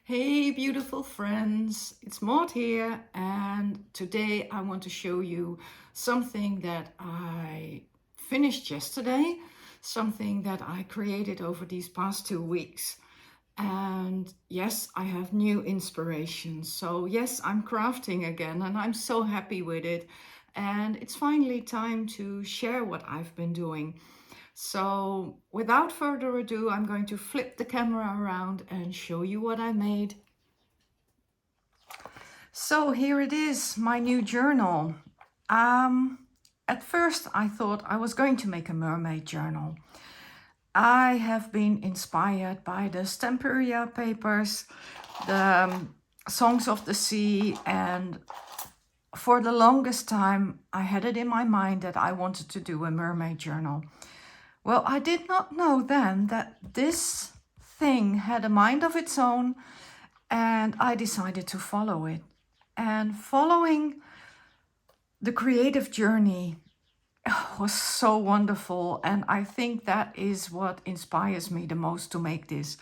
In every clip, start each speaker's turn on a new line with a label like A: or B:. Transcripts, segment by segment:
A: Hey beautiful friends, it's Maud here, and today I want to show you something that I finished yesterday, something that I created over these past 2 weeks. And yes, I have new inspiration. So yes, I'm crafting again and I'm so happy with it. And it's finally time to share what I've been doing. So without further ado, I'm going to flip the camera around and show you what I made. So here it is, my new journal. At first I thought I was going to make a mermaid journal. I have been inspired by the Stamperia papers, the Songs of the Sea, and for the longest time I had it in my mind that I wanted to do a mermaid journal. Well, I did not know then that this thing had a mind of its own, and I decided to follow it. And following the creative journey was so wonderful, and I think that is what inspires me the most to make this.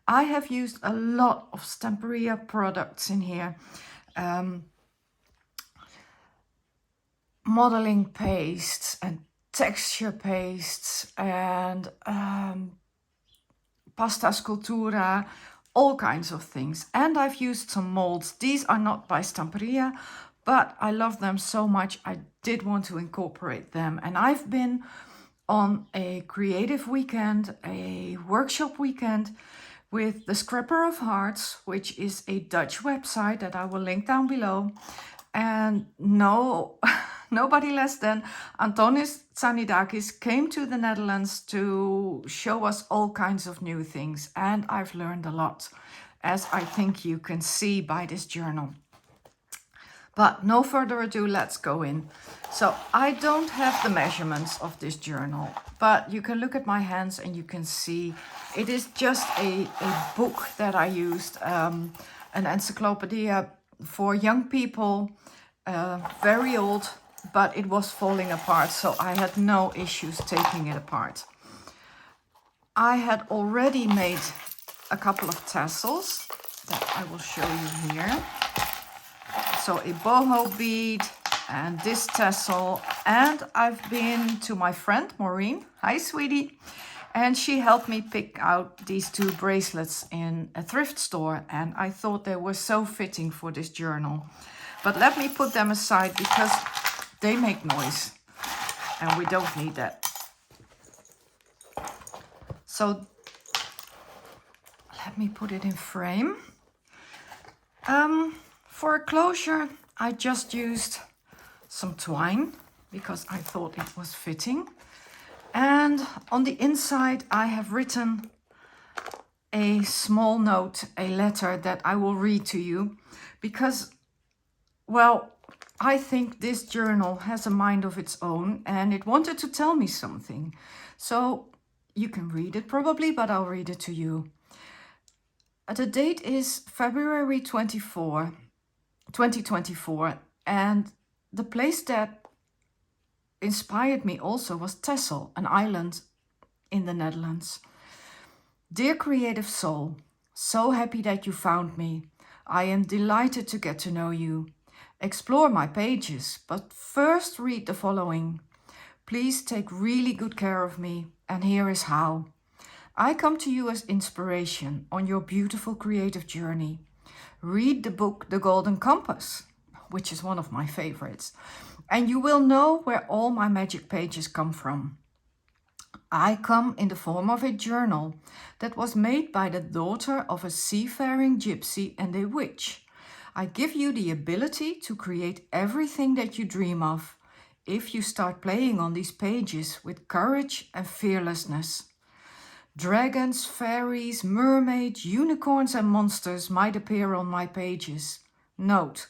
A: I have used a lot of Stamperia products in here. Modeling pastes and texture pastes and pasta scultura, all kinds of things. And I've used some molds. These are not by Stamperia, but I love them so much I did want to incorporate them. And I've been on a creative weekend, a workshop weekend with the Scrapper of Hearts, which is a Dutch website that I will link down below. And nobody less than Antonis Tzanidakis came to the Netherlands to show us all kinds of new things. And I've learned a lot, as I think you can see by this journal. But no further ado, let's go in. So I don't have the measurements of this journal, but you can look at my hands and you can see it is just a book that I used, an encyclopedia for young people, very old, but it was falling apart, so I had no issues taking it apart. I had already made a couple of tassels that I will show you here. So a boho bead and this tassel, and I've been to my friend Maureen, hi sweetie, and she helped me pick out these two bracelets in a thrift store, and I thought they were so fitting for this journal. But let me put them aside because they make noise and we don't need that. So let me put it in frame. For a closure, I just used some twine because I thought it was fitting. And on the inside, I have written a small note, a letter that I will read to you because, well, I think this journal has a mind of its own and it wanted to tell me something. So you can read it probably, but I'll read it to you. The date is February 24, 2024, and the place that inspired me also was Texel, an island in the Netherlands. Dear creative soul, so happy that you found me. I am delighted to get to know you. Explore my pages, but first read the following. Please take really good care of me, and here is how. I come to you as inspiration on your beautiful creative journey. Read the book The Golden Compass, which is one of my favorites, and you will know where all my magic pages come from. I come in the form of a journal that was made by the daughter of a seafaring gypsy and a witch. I give you the ability to create everything that you dream of if you start playing on these pages with courage and fearlessness. Dragons, fairies, mermaids, unicorns and monsters might appear on my pages. Note,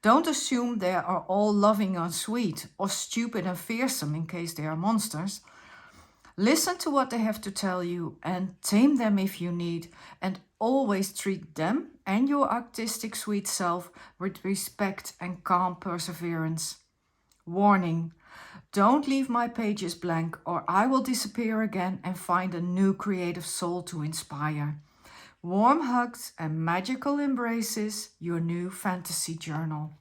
A: don't assume they are all loving and sweet or stupid and fearsome in case they are monsters. Listen to what they have to tell you and tame them if you need, and always treat them and your artistic sweet self with respect and calm perseverance. Warning, don't leave my pages blank or I will disappear again and find a new creative soul to inspire. Warm hugs and magical embraces, your new fantasy journal.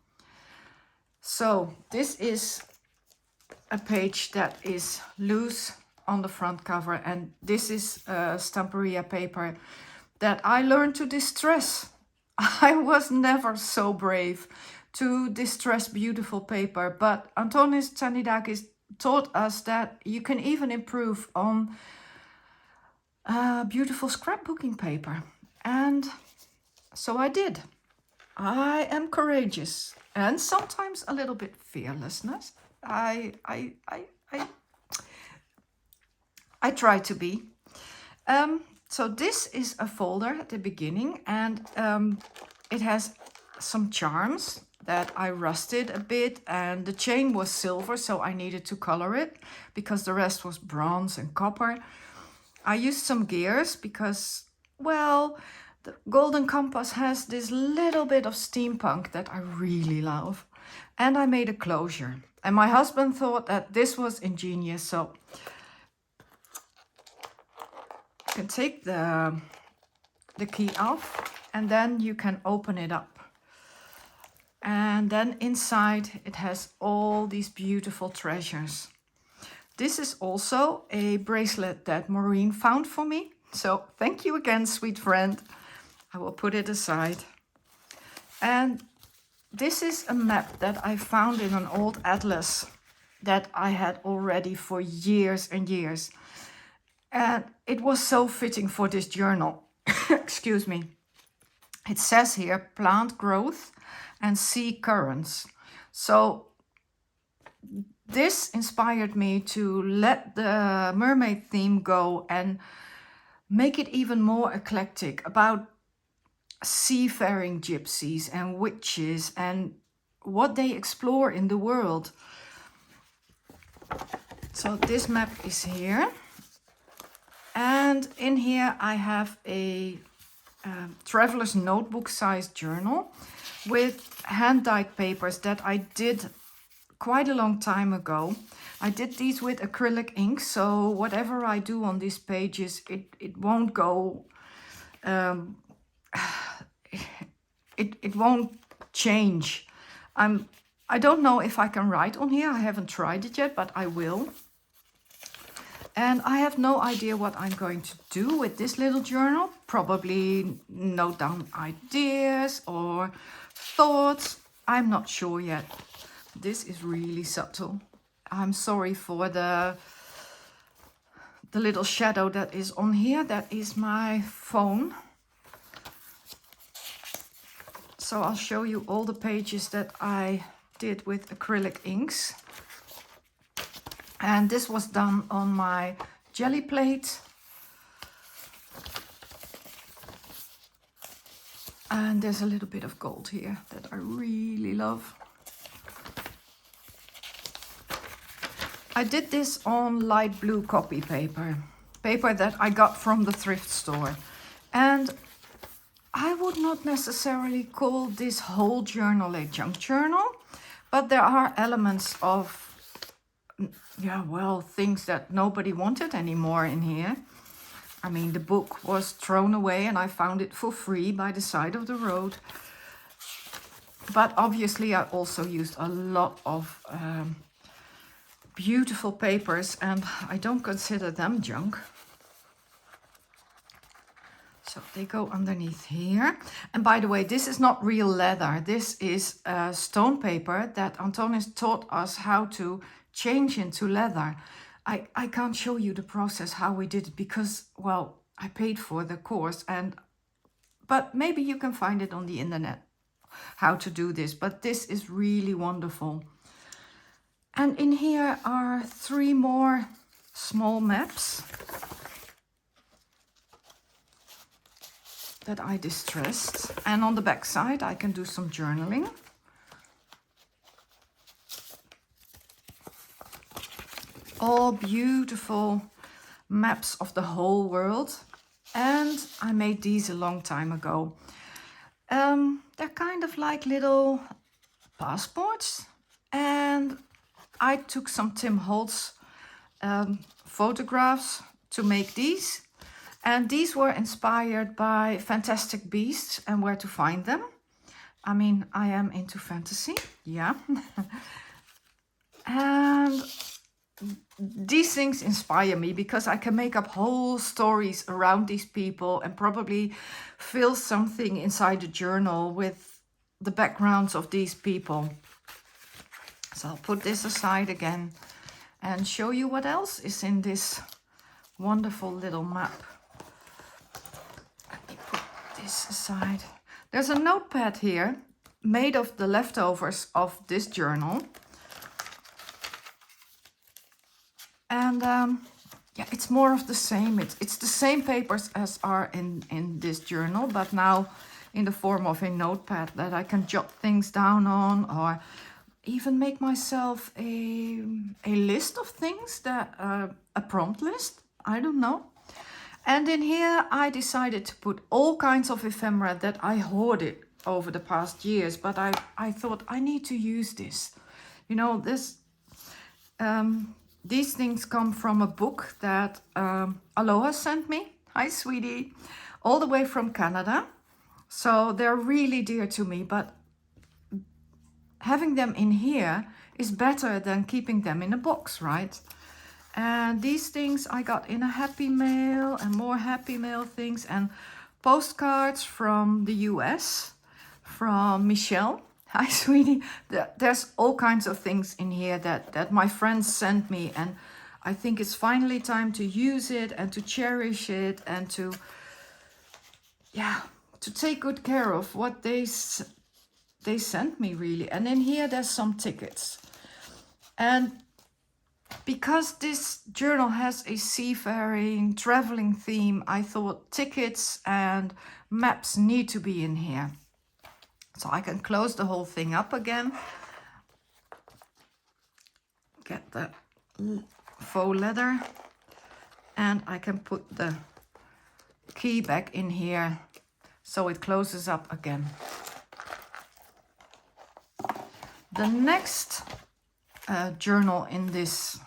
A: So this is a page that is loose on the front cover, and this is Stamperia paper that I learned to distress. I was never so brave to distress beautiful paper, but Antonis Tzanidakis taught us that you can even improve on beautiful scrapbooking paper. And so I did. I am courageous and sometimes a little bit fearlessness. I try to be. So this is a folder at the beginning, and it has some charms that I rusted a bit, and the chain was silver, so I needed to color it because the rest was bronze and copper. I used some gears because, well, the Golden Compass has this little bit of steampunk that I really love. And I made a closure. And my husband thought that this was ingenious, so you can take the key off and then you can open it up. And then inside it has all these beautiful treasures. This is also a bracelet that Maureen found for me. So thank you again, sweet friend. I will put it aside. And this is a map that I found in an old atlas that I had already for years and years. And it was so fitting for this journal. Excuse me. It says here plant growth and sea currents. So this inspired me to let the mermaid theme go and make it even more eclectic about seafaring gypsies and witches and what they explore in the world. So this map is here. And in here I have a traveler's notebook sized journal with hand-dyed papers that I did quite a long time ago. I did these with acrylic ink, so whatever I do on these pages, it won't go, it won't change. I don't know if I can write on here. I haven't tried it yet, but I will. And I have no idea what I'm going to do with this little journal. Probably note down ideas or thoughts. I'm not sure yet. This is really subtle. I'm sorry for the little shadow that is on here. That is my phone. So I'll show you all the pages that I did with acrylic inks. And this was done on my jelly plate. And there's a little bit of gold here that I really love. I did this on light blue copy paper that I got from the thrift store. And I would not necessarily call this whole journal a junk journal, but there are elements of, yeah, well, things that nobody wanted anymore in here. I mean, the book was thrown away and I found it for free by the side of the road. But obviously I also used a lot of beautiful papers, and I don't consider them junk. So they go underneath here. And by the way, this is not real leather. This is stone paper that Antonis taught us how to change into leather. I can't show you the process how we did it because, well, I paid for the course, but maybe you can find it on the internet how to do this. But this is really wonderful. And in here are 3 more small maps that I distressed. And on the back side, I can do some journaling. All beautiful maps of the whole world. And I made these a long time ago. They're kind of like little passports. And I took some Tim Holtz photographs to make these. And these were inspired by fantastic beasts and where to find them. I mean, I am into fantasy, yeah. And these things inspire me because I can make up whole stories around these people and probably fill something inside the journal with the backgrounds of these people. So I'll put this aside again and show you what else is in this wonderful little map. Let me put this aside. There's a notepad here made of the leftovers of this journal. And yeah, it's more of the same. It's the same papers as are in this journal, but now in the form of a notepad that I can jot things down on, or even make myself a list of things, that a prompt list, I don't know. And in here I decided to put all kinds of ephemera that I hoarded over the past years, but I thought I need to use this. You know, this these things come from a book that Aloha sent me. Hi, sweetie. All the way from Canada. So they're really dear to me, but having them in here is better than keeping them in a box, right? And these things I got in a Happy Mail and more Happy Mail things, and postcards from the US, from Michelle. Hi, sweetie. There's all kinds of things in here that my friends sent me, and I think it's finally time to use it and to cherish it and to, yeah, to take good care of what they sent me, really. And in here there's some tickets. And because this journal has a seafaring, traveling theme, I thought tickets and maps need to be in here. So I can close the whole thing up again. Get the faux leather. And I can put the key back in here so it closes up again. The next journal in this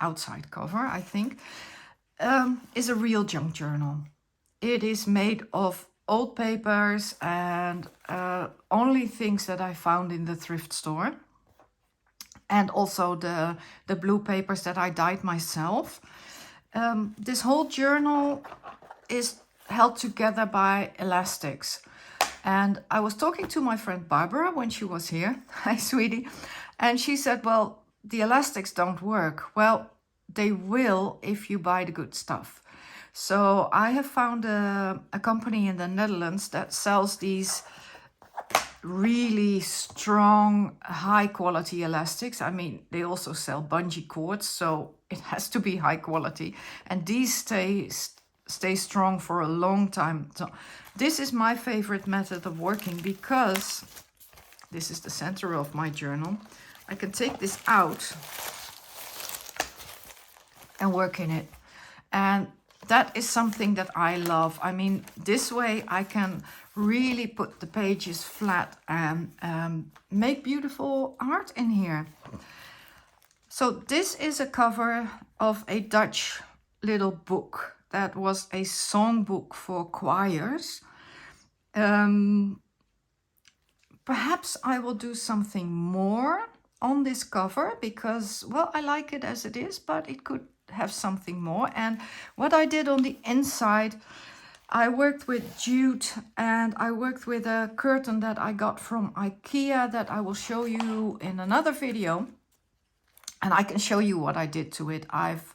A: outside cover, I think, is a real junk journal. It is made of old papers and only things that I found in the thrift store, and also the blue papers that I dyed myself. This whole journal is held together by elastics, and I was talking to my friend Barbara when she was here. Hi, sweetie. And she said, well, the elastics don't work. Well, they will if you buy the good stuff. So I have found a company in the Netherlands that sells these really strong, high quality elastics. I mean, they also sell bungee cords, so it has to be high quality. And these stay strong for a long time. So this is my favorite method of working, because this is the center of my journal. I can take this out and work in it. And that is something that I love. I mean, this way I can really put the pages flat and make beautiful art in here. So this is a cover of a Dutch little book that was a songbook for choirs. Perhaps I will do something more on this cover because, well, I like it as it is, but it could have something more. And what I did on the inside, I worked with jute, and I worked with a curtain that I got from IKEA that I will show you in another video. And I can show you what I did to it. I've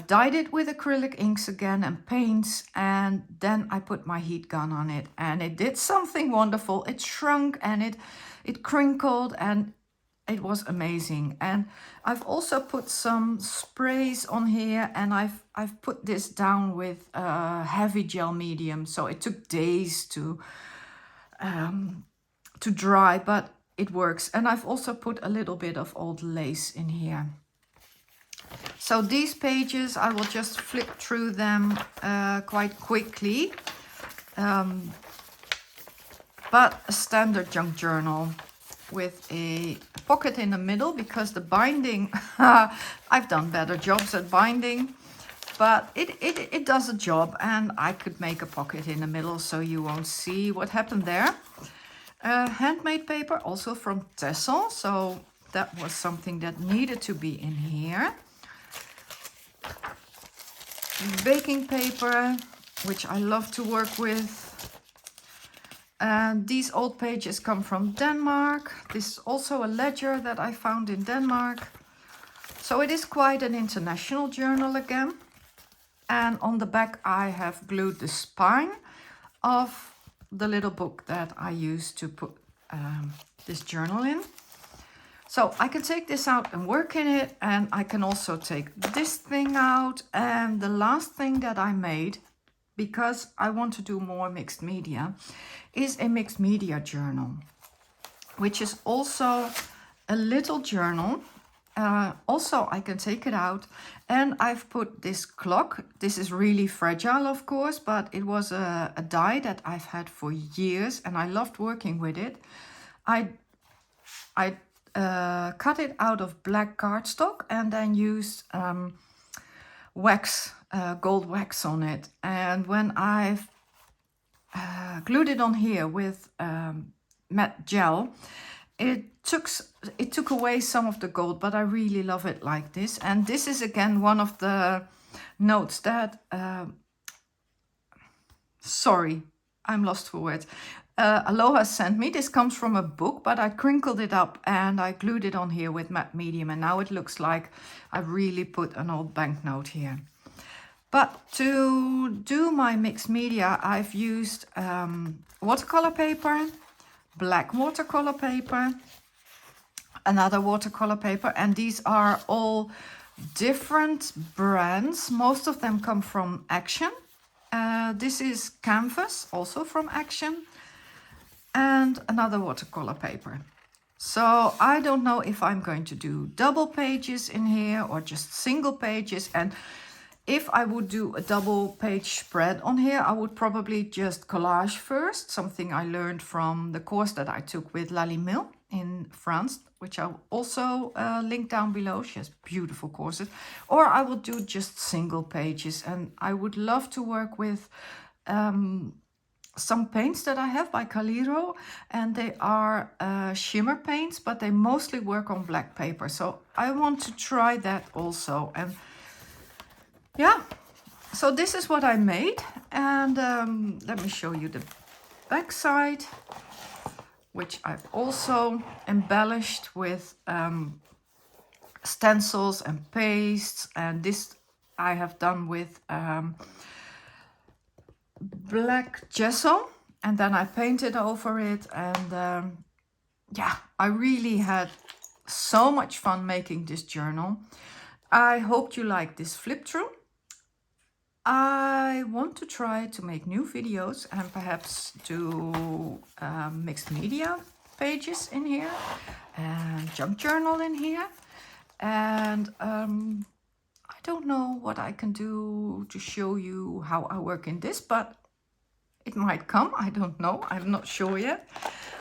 A: dyed it with acrylic inks again and paints, and then I put my heat gun on it, and it did something wonderful. It shrunk and it crinkled, and it was amazing. And I've also put some sprays on here, and I've put this down with heavy gel medium, so it took days to dry, but it works. And I've also put a little bit of old lace in here. So these pages, I will just flip through them quite quickly. But a standard junk journal with a pocket in the middle, because the binding, I've done better jobs at binding. but it does a job, and I could make a pocket in the middle so you won't see what happened there. Handmade paper, also from Texel, so that was something that needed to be in here. Baking paper, which I love to work with. And these old pages come from Denmark. This is also a ledger that I found in Denmark. So it is quite an international journal again. And on the back I have glued the spine of the little book that I used to put this journal in. So I can take this out and work in it, and I can also take this thing out. And the last thing that I made, because I want to do more mixed media, is a mixed media journal, which is also a little journal. Also, I can take it out, and I've put this clock. This is really fragile, of course, but it was a die that I've had for years, and I loved working with it. I cut it out of black cardstock and then used wax, gold wax on it. And when I've glued it on here with matte gel, it took away some of the gold, but I really love it like this. And this is again one of the notes that sorry, I'm lost for words. Aloha sent me. This comes from a book, but I crinkled it up and I glued it on here with matte medium, and now it looks like I really put an old banknote here. But to do my mixed media, I've used watercolor paper, black watercolor paper, another watercolor paper, and these are all different brands. Most of them come from Action. This is canvas, also from Action, and another watercolor paper. So I don't know if I'm going to do double pages in here or just single pages. And if I would do a double page spread on here, I would probably just collage first, something I learned from the course that I took with Lali Mill in France, which I'll also link down below. She has beautiful courses. Or I will do just single pages, and I would love to work with some paints that I have by Caliro, and they are shimmer paints, but they mostly work on black paper. So I want to try that also. And yeah, so this is what I made, and let me show you the back side, which I've also embellished with stencils and pastes, and this I have done with black gesso, and then I painted over it. And yeah, I really had so much fun making this journal. I hope you like this flip through. I want to try to make new videos and perhaps do mixed media pages in here and junk journal in here. And I don't know what I can do to show you how I work in this, but it might come. I don't know. I'm not sure yet.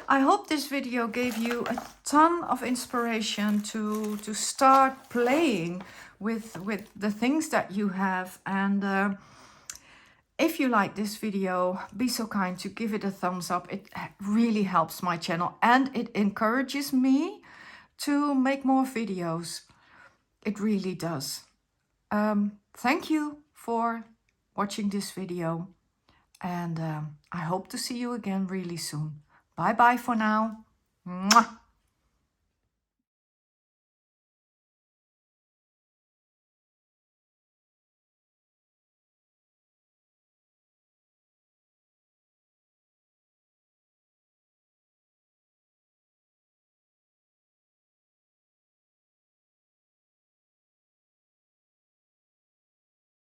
A: I hope this video gave you a ton of inspiration to start playing with the things that you have. And if you like this video, be so kind to give it a thumbs up. It really helps my channel, and it encourages me to make more videos. It really does. Thank you for watching this video, and I hope to see you again really soon. Bye bye for now. Mwah.